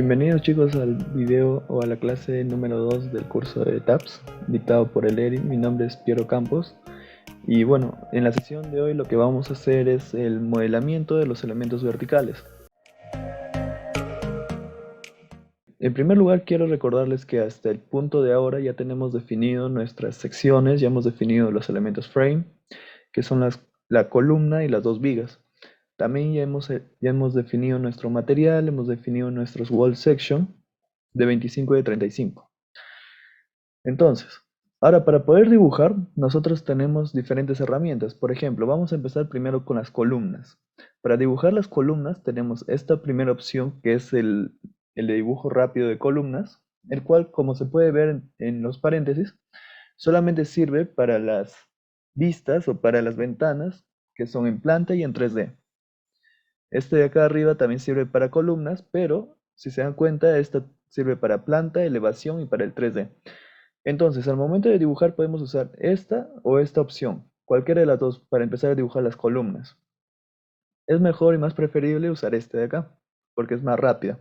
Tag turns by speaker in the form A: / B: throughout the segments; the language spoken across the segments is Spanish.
A: Bienvenidos chicos al video o a la clase número 2 del curso de TAPS, dictado por el ERI. Mi nombre es Piero Campos y bueno, en la sesión de hoy lo que vamos a hacer es el modelamiento de los elementos verticales. En primer lugar quiero recordarles que hasta el punto de ahora ya tenemos definido nuestras secciones, ya hemos definido los elementos frame, que son la columna y las dos vigas. También ya hemos definido nuestro material, hemos definido nuestros wall section de 25 y de 35. Entonces, ahora para poder dibujar, nosotros tenemos diferentes herramientas. Por ejemplo, vamos a empezar primero con las columnas. Para dibujar las columnas tenemos esta primera opción que es el de dibujo rápido de columnas, el cual, como se puede ver en los paréntesis, solamente sirve para las vistas o para las ventanas que son en planta y en 3D. Este de acá arriba también sirve para columnas, pero si se dan cuenta, esta sirve para planta, elevación y para el 3D. Entonces, al momento de dibujar podemos usar esta o esta opción, cualquiera de las dos, para empezar a dibujar las columnas. Es mejor y más preferible usar este de acá, porque es más rápida.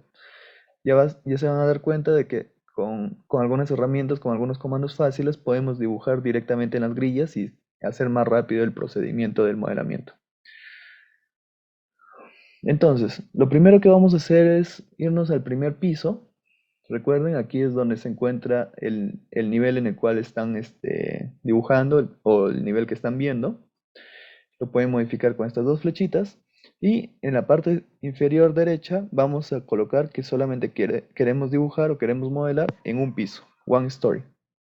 A: Ya se van a dar cuenta de que con algunas herramientas, con algunos comandos fáciles, podemos dibujar directamente en las grillas y hacer más rápido el procedimiento del modelamiento. Entonces, lo primero que vamos a hacer es irnos al primer piso. Recuerden, aquí es donde se encuentra el nivel en el cual están dibujando o el nivel que están viendo. Lo pueden modificar con estas dos flechitas. Y en la parte inferior derecha vamos a colocar que solamente queremos dibujar o queremos modelar en un piso, one story.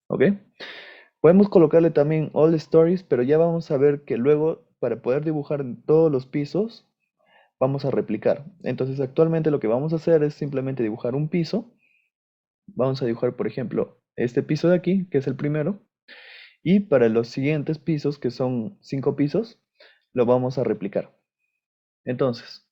A: ¿Ok? Podemos colocarle también all stories, pero ya vamos a ver que luego para poder dibujar en todos los pisos vamos a replicar. Entonces actualmente lo que vamos a hacer es simplemente dibujar un piso. Vamos a dibujar, por ejemplo, este piso de aquí, que es el primero. Y para los siguientes pisos, que son 5 pisos, lo vamos a replicar. Entonces,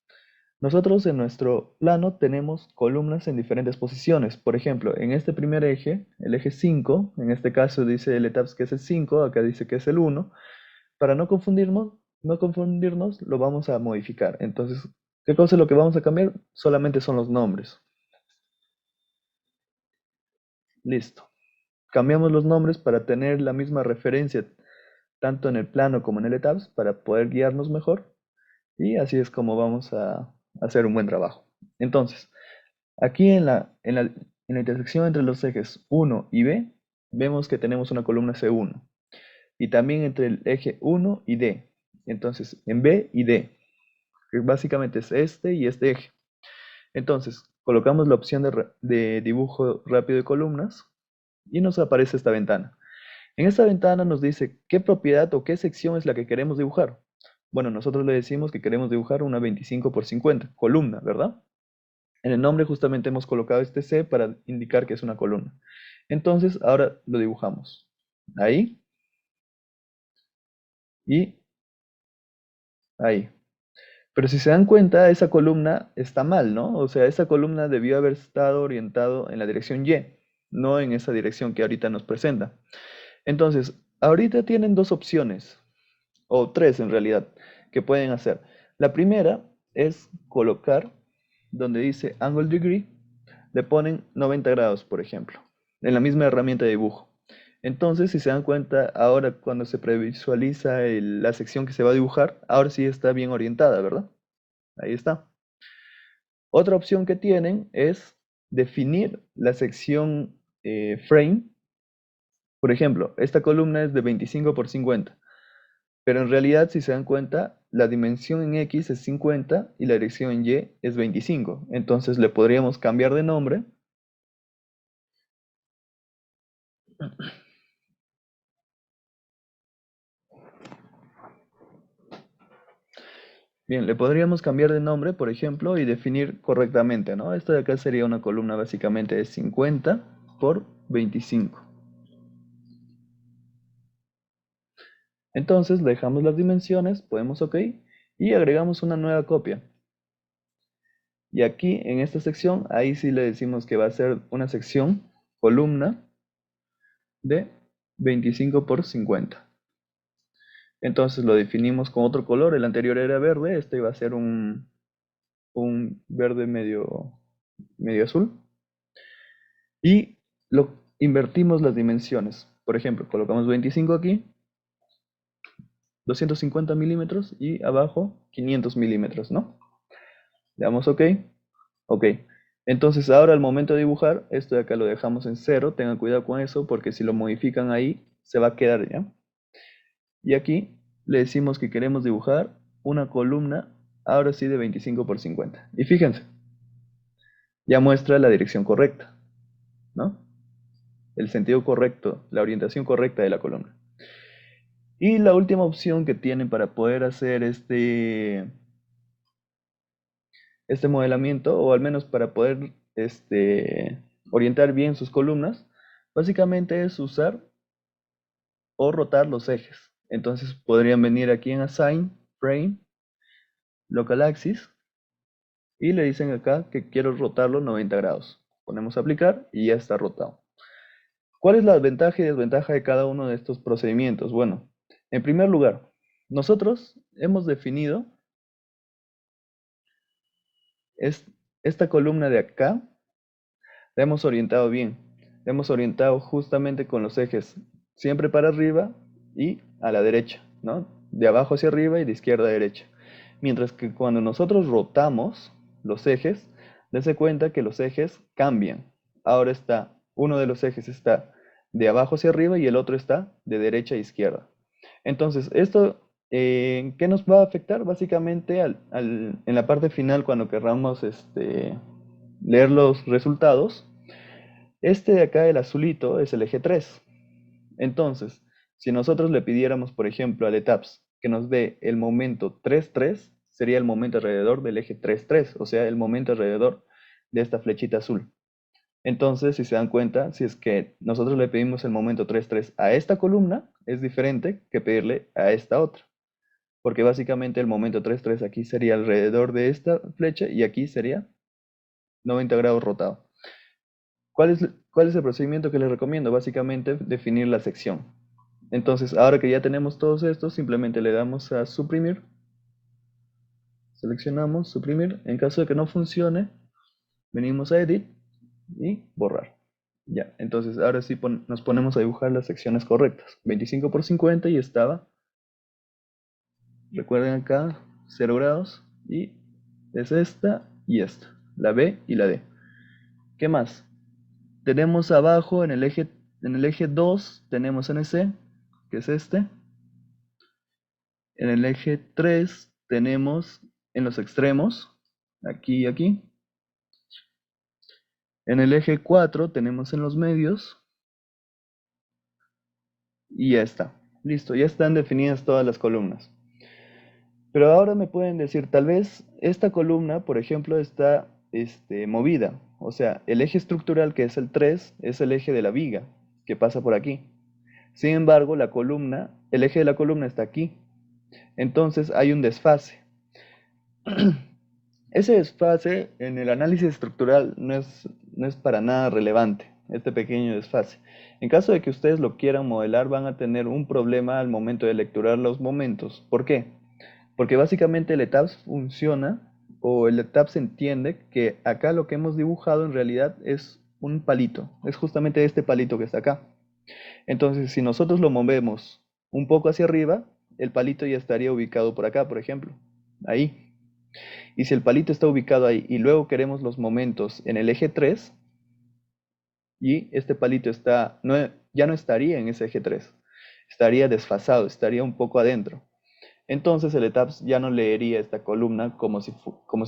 A: nosotros en nuestro plano tenemos columnas en diferentes posiciones. Por ejemplo, en este primer eje, el eje 5, en este caso dice el etaps que es el 5, acá dice que es el 1. Para no confundirnos, lo vamos a modificar. Entonces, ¿qué cosa es lo que vamos a cambiar? Solamente son los nombres. Listo. Cambiamos los nombres para tener la misma referencia tanto en el plano como en el etaps para poder guiarnos mejor, y así es como vamos a hacer un buen trabajo. Entonces, aquí en la intersección entre los ejes 1 y B vemos que tenemos una columna C1 y también entre el eje 1 y D. Entonces, en B y D, que básicamente es este y este eje. Entonces, colocamos la opción de dibujo rápido de columnas y nos aparece esta ventana. En esta ventana nos dice qué propiedad o qué sección es la que queremos dibujar. Bueno, nosotros le decimos que queremos dibujar una 25 por 50, columna, ¿verdad? En el nombre justamente hemos colocado este C para indicar que es una columna. Entonces, ahora lo dibujamos. Ahí y ahí. Pero si se dan cuenta, esa columna está mal, ¿no? O sea, esa columna debió haber estado orientado en la dirección Y, no en esa dirección que ahorita nos presenta. Entonces, ahorita tienen dos opciones, o tres en realidad, que pueden hacer. La primera es colocar donde dice Angle Degree, le ponen 90 grados, por ejemplo, en la misma herramienta de dibujo. Entonces, si se dan cuenta, ahora cuando se previsualiza la sección que se va a dibujar, ahora sí está bien orientada, ¿verdad? Ahí está. Otra opción que tienen es definir la sección frame. Por ejemplo, esta columna es de 25 por 50. Pero en realidad, si se dan cuenta, la dimensión en X es 50 y la dirección en Y es 25. Entonces le podríamos cambiar de nombre. Bien, le podríamos cambiar de nombre, por ejemplo, y definir correctamente, ¿no? Esta de acá sería una columna básicamente de 50 por 25. Entonces le dejamos las dimensiones, podemos OK, y agregamos una nueva copia. Y aquí en esta sección, ahí sí le decimos que va a ser una sección columna de 25 por 50. Entonces lo definimos con otro color, el anterior era verde, este va a ser un verde medio medio azul, y invertimos las dimensiones. Por ejemplo, colocamos 25 aquí, 250 milímetros y abajo 500 milímetros, ¿no? Le damos OK. OK. Entonces ahora al momento de dibujar, esto de acá lo dejamos en 0. Tengan cuidado con eso porque si lo modifican ahí, se va a quedar ya. Y aquí le decimos que queremos dibujar una columna, ahora sí de 25 por 50. Y fíjense, ya muestra la dirección correcta, ¿no? El sentido correcto, la orientación correcta de la columna. Y la última opción que tienen para poder hacer este modelamiento, o al menos para poder orientar bien sus columnas, básicamente es usar o rotar los ejes. Entonces podrían venir aquí en Assign, Frame, Local Axis, y le dicen acá que quiero rotarlo 90 grados. Ponemos aplicar y ya está rotado. ¿Cuál es la ventaja y desventaja de cada uno de estos procedimientos? Bueno, en primer lugar, nosotros hemos definido esta columna de acá, la hemos orientado bien. La hemos orientado justamente con los ejes siempre para arriba y a la derecha, ¿no? De abajo hacia arriba y de izquierda a derecha. Mientras que cuando nosotros rotamos los ejes, dense cuenta que los ejes cambian. Ahora uno de los ejes está de abajo hacia arriba y el otro está de derecha a izquierda. Entonces, esto, ¿qué nos va a afectar? Básicamente, en la parte final, cuando querramos leer los resultados, este de acá, el azulito, es el eje 3. Entonces, si nosotros le pidiéramos, por ejemplo, al ETABS que nos dé el momento 3,3, sería el momento alrededor del eje 3,3, o sea, el momento alrededor de esta flechita azul. Entonces, si se dan cuenta, si es que nosotros le pedimos el momento 3,3 a esta columna, es diferente que pedirle a esta otra. Porque básicamente el momento 3,3 aquí sería alrededor de esta flecha y aquí sería 90 grados rotado. ¿Cuál es el procedimiento que les recomiendo? Básicamente definir la sección. Entonces, ahora que ya tenemos todos estos, simplemente le damos a suprimir. Seleccionamos, suprimir. En caso de que no funcione, venimos a Edit y borrar. Ya, entonces ahora sí nos ponemos a dibujar las secciones correctas. 25 por 50 y estaba, recuerden acá, 0 grados. Y es esta y esta, la B y la D. ¿Qué más? Tenemos abajo en el eje 2 tenemos NC, que es este. En el eje 3 tenemos en los extremos, aquí y aquí. En el eje 4 tenemos en los medios. Y ya está. Listo, ya están definidas todas las columnas. Pero ahora me pueden decir, tal vez esta columna, por ejemplo, está movida. O sea, el eje estructural, que es el 3, es el eje de la viga, que pasa por aquí. Sin embargo, el eje de la columna está aquí. Entonces hay un desfase. Ese desfase en el análisis estructural no es para nada relevante, este pequeño desfase. En caso de que ustedes lo quieran modelar, van a tener un problema al momento de lecturar los momentos. ¿Por qué? Porque básicamente el ETABS funciona, o el ETABS entiende que acá lo que hemos dibujado en realidad es un palito. Es justamente este palito que está acá. Entonces, si nosotros lo movemos un poco hacia arriba, el palito ya estaría ubicado por acá, por ejemplo. Ahí. Y si el palito está ubicado ahí y luego queremos los momentos en el eje 3 y este palito ya no estaría en ese eje 3, estaría desfasado, estaría un poco adentro. Entonces el ETABS ya no leería esta columna como si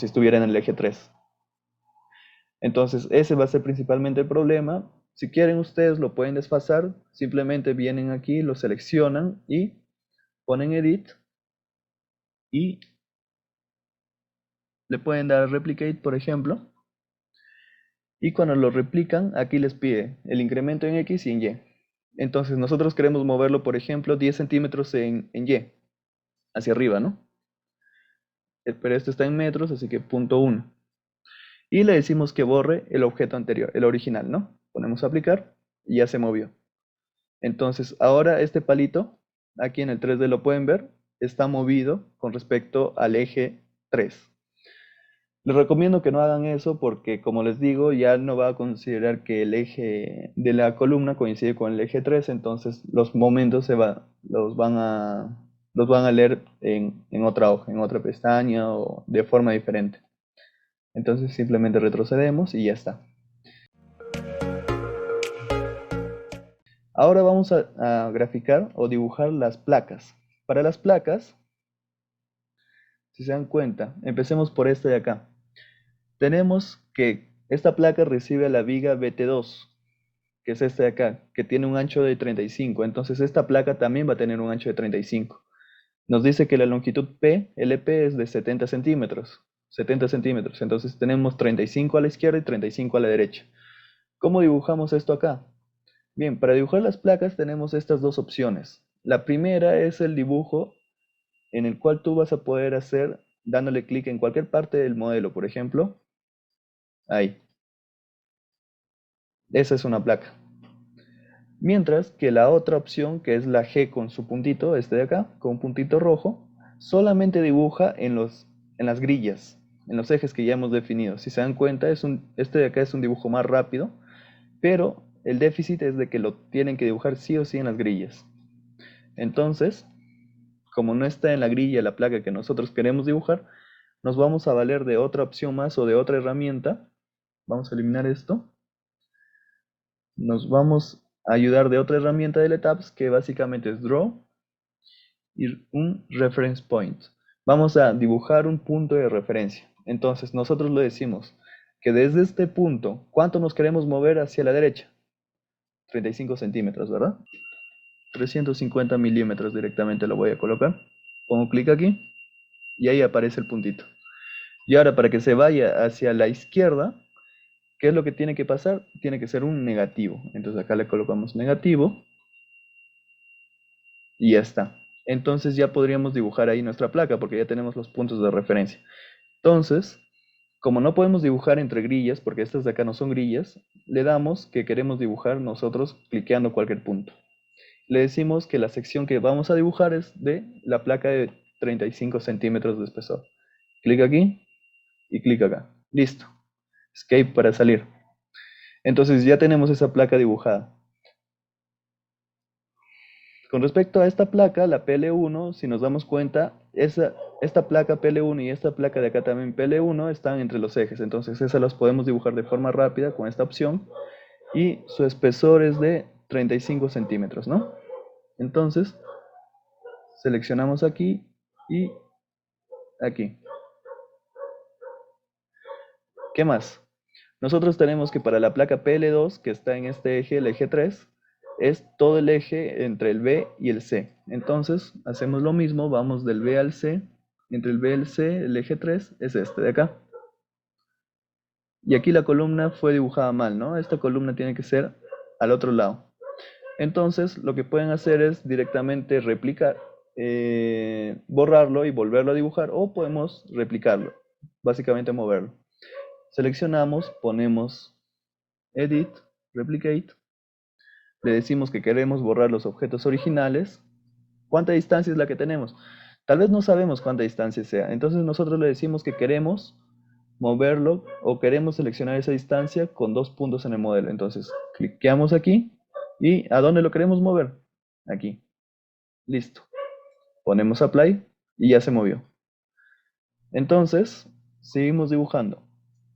A: estuviera en el eje 3. Entonces ese va a ser principalmente el problema. Si quieren ustedes lo pueden desfasar, simplemente vienen aquí, lo seleccionan y ponen Edit y le pueden dar Replicate, por ejemplo. Y cuando lo replican, aquí les pide el incremento en X y en Y. Entonces nosotros queremos moverlo, por ejemplo, 10 centímetros en Y, hacia arriba, ¿no? Pero esto está en metros, así que punto 1. Y le decimos que borre el objeto anterior, el original, ¿no? Ponemos aplicar y ya se movió. Entonces ahora este palito, aquí en el 3D lo pueden ver, está movido con respecto al eje 3. Les recomiendo que no hagan eso porque, como les digo, ya no va a considerar que el eje de la columna coincide con el eje 3, entonces los momentos los van a leer en otra hoja, en otra pestaña o de forma diferente. Entonces simplemente retrocedemos y ya está. Ahora vamos a graficar o dibujar las placas. Para las placas, si se dan cuenta, empecemos por esta de acá. Tenemos que esta placa recibe la viga BT2, que es esta de acá, que tiene un ancho de 35. Entonces esta placa también va a tener un ancho de 35. Nos dice que la longitud P, LP, es de 70 centímetros. 70 centímetros. Entonces tenemos 35 a la izquierda y 35 a la derecha. ¿Cómo dibujamos esto acá? Bien, para dibujar las placas tenemos estas dos opciones. La primera es el dibujo en el cual tú vas a poder hacer dándole clic en cualquier parte del modelo, por ejemplo, ahí. Esa es una placa. Mientras que la otra opción, que es la G con su puntito, este de acá, con un puntito rojo, solamente dibuja en las grillas, en los ejes que ya hemos definido. Si se dan cuenta, este de acá es un dibujo más rápido, pero el déficit es de que lo tienen que dibujar sí o sí en las grillas. Entonces, como no está en la grilla la placa que nosotros queremos dibujar, nos vamos a valer de otra opción más o de otra herramienta. Vamos a eliminar esto. Nos vamos a ayudar de otra herramienta de LTAPS que básicamente es Draw y un Reference Point. Vamos a dibujar un punto de referencia. Entonces nosotros le decimos que desde este punto, ¿cuánto nos queremos mover hacia la derecha? 35 centímetros, ¿verdad? 350 milímetros directamente lo voy a colocar. Pongo clic aquí y ahí aparece el puntito. Y ahora para que se vaya hacia la izquierda, ¿qué es lo que tiene que pasar? Tiene que ser un negativo. Entonces acá le colocamos negativo y ya está. Entonces ya podríamos dibujar ahí nuestra placa porque ya tenemos los puntos de referencia. Entonces, como no podemos dibujar entre grillas, porque estas de acá no son grillas, le damos que queremos dibujar nosotros cliqueando cualquier punto. Le decimos que la sección que vamos a dibujar es de la placa de 35 centímetros de espesor. Clic aquí y clic acá. Listo. Escape para salir. Entonces ya tenemos esa placa dibujada. Con respecto a esta placa, la PL1, si nos damos cuenta, esta placa PL1 y esta placa de acá también PL1 están entre los ejes. Entonces esas las podemos dibujar de forma rápida con esta opción. Y su espesor es de 35 centímetros, ¿no? Entonces seleccionamos aquí y aquí. ¿Qué más? Nosotros tenemos que para la placa PL2, que está en este eje, el eje 3, es todo el eje entre el B y el C. Entonces, hacemos lo mismo, vamos del B al C. Entre el B y el C, el eje 3 es este de acá. Y aquí la columna fue dibujada mal, ¿no? Esta columna tiene que ser al otro lado. Entonces, lo que pueden hacer es directamente replicar, borrarlo y volverlo a dibujar, o podemos replicarlo, básicamente moverlo. Seleccionamos, ponemos Edit, Replicate, le decimos que queremos borrar los objetos originales. ¿Cuánta distancia es la que tenemos? Tal vez no sabemos cuánta distancia sea, entonces nosotros le decimos que queremos moverlo o queremos seleccionar esa distancia con dos puntos en el modelo. Entonces, cliqueamos aquí y ¿a dónde lo queremos mover? Aquí. Listo. Ponemos Apply y ya se movió. Entonces, seguimos dibujando.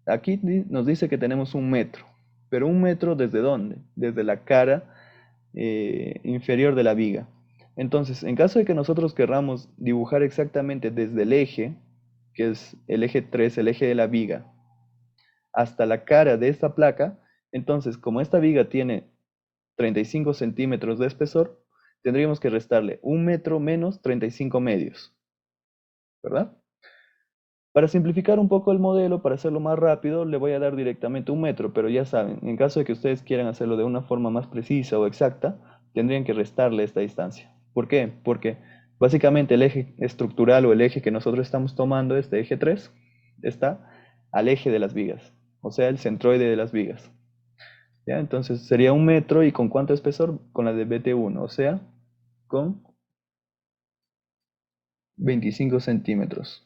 A: Aquí nos dice que tenemos un metro, pero un metro ¿desde dónde? Desde la cara inferior de la viga. Entonces, en caso de que nosotros querramos dibujar exactamente desde el eje, que es el eje 3, el eje de la viga, hasta la cara de esta placa, entonces como esta viga tiene 35 centímetros de espesor, tendríamos que restarle un metro menos 35 medios, ¿verdad? Para simplificar un poco el modelo, para hacerlo más rápido, le voy a dar directamente un metro, pero ya saben, en caso de que ustedes quieran hacerlo de una forma más precisa o exacta, tendrían que restarle esta distancia. ¿Por qué? Porque básicamente el eje estructural o el eje que nosotros estamos tomando, este eje 3, está al eje de las vigas, o sea, el centroide de las vigas. ¿Ya? Entonces sería un metro y ¿con cuánto espesor? Con la de BT1, o sea, con 25 centímetros.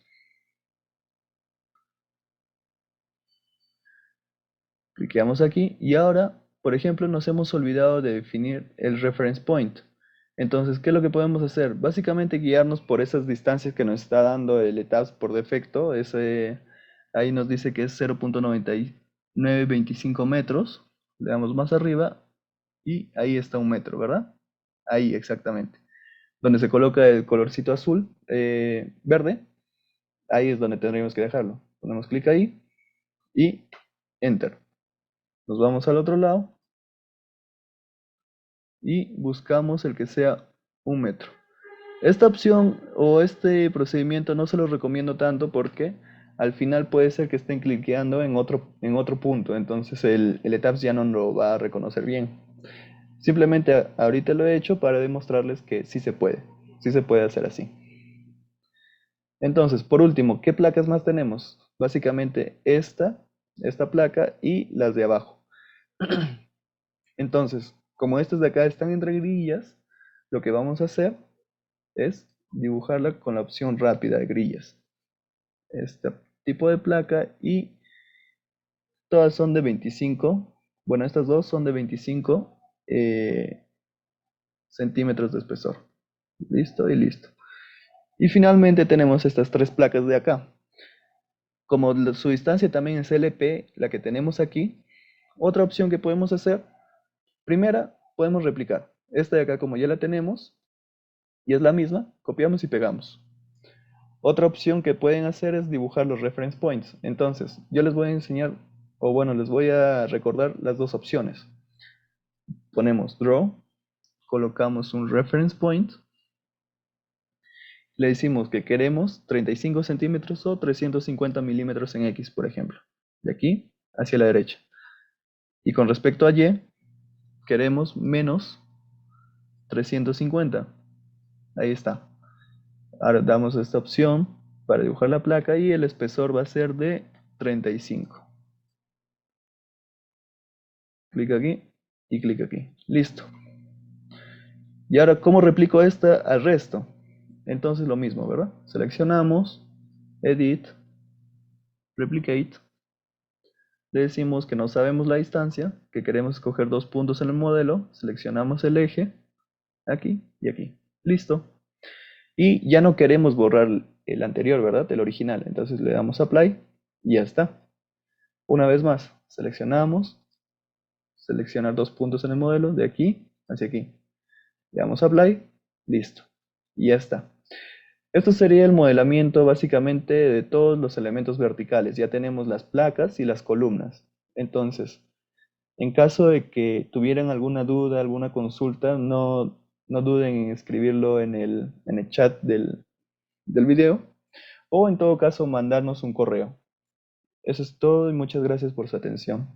A: Cliqueamos aquí y ahora, por ejemplo, nos hemos olvidado de definir el reference point. Entonces, ¿qué es lo que podemos hacer? Básicamente guiarnos por esas distancias que nos está dando el ETABS por defecto. Ahí nos dice que es 0.9925 metros. Le damos más arriba y ahí está un metro, ¿verdad? Ahí exactamente. Donde se coloca el colorcito azul, verde, ahí es donde tendríamos que dejarlo. Ponemos clic ahí y Enter. Nos vamos al otro lado y buscamos el que sea un metro. Esta opción o este procedimiento no se lo recomiendo tanto porque al final puede ser que estén cliqueando en otro punto, entonces el ETABS ya no lo va a reconocer bien. Simplemente ahorita lo he hecho para demostrarles que sí se puede hacer así. Entonces, por último, ¿qué placas más tenemos? Básicamente esta placa y las de abajo. Entonces, como estas de acá están entre grillas, lo que vamos a hacer es dibujarla con la opción rápida de grillas. Este tipo de placa y todas son de 25. Bueno, estas dos son de 25 centímetros de espesor. Listo y listo. Y finalmente tenemos estas tres placas de acá. Como su distancia también es LP, la que tenemos aquí, otra opción que podemos hacer, primera, podemos replicar. Esta de acá como ya la tenemos y es la misma, copiamos y pegamos. Otra opción que pueden hacer es dibujar los reference points. Entonces, yo les voy a enseñar, o bueno, les voy a recordar las dos opciones. Ponemos Draw, colocamos un reference point, le decimos que queremos 35 centímetros o 350 milímetros en X, por ejemplo. De aquí hacia la derecha. Y con respecto a Y, queremos menos 350. Ahí está. Ahora damos esta opción para dibujar la placa y el espesor va a ser de 35. Clic aquí y clic aquí. Listo. Y ahora, ¿cómo replico esta al resto? Entonces lo mismo, ¿verdad? Seleccionamos, Edit, Replicate. Le decimos que no sabemos la distancia, que queremos escoger dos puntos en el modelo. Seleccionamos el eje, aquí y aquí. Listo. Y ya no queremos borrar el anterior, ¿verdad? El original. Entonces le damos Apply y ya está. Una vez más, seleccionamos, seleccionar dos puntos en el modelo, de aquí hacia aquí. Le damos Apply, listo. Y ya está. Esto sería el modelamiento básicamente de todos los elementos verticales. Ya tenemos las placas y las columnas. Entonces, en caso de que tuvieran alguna duda, alguna consulta, no duden en escribirlo en el chat del video o en todo caso mandarnos un correo. Eso es todo y muchas gracias por su atención.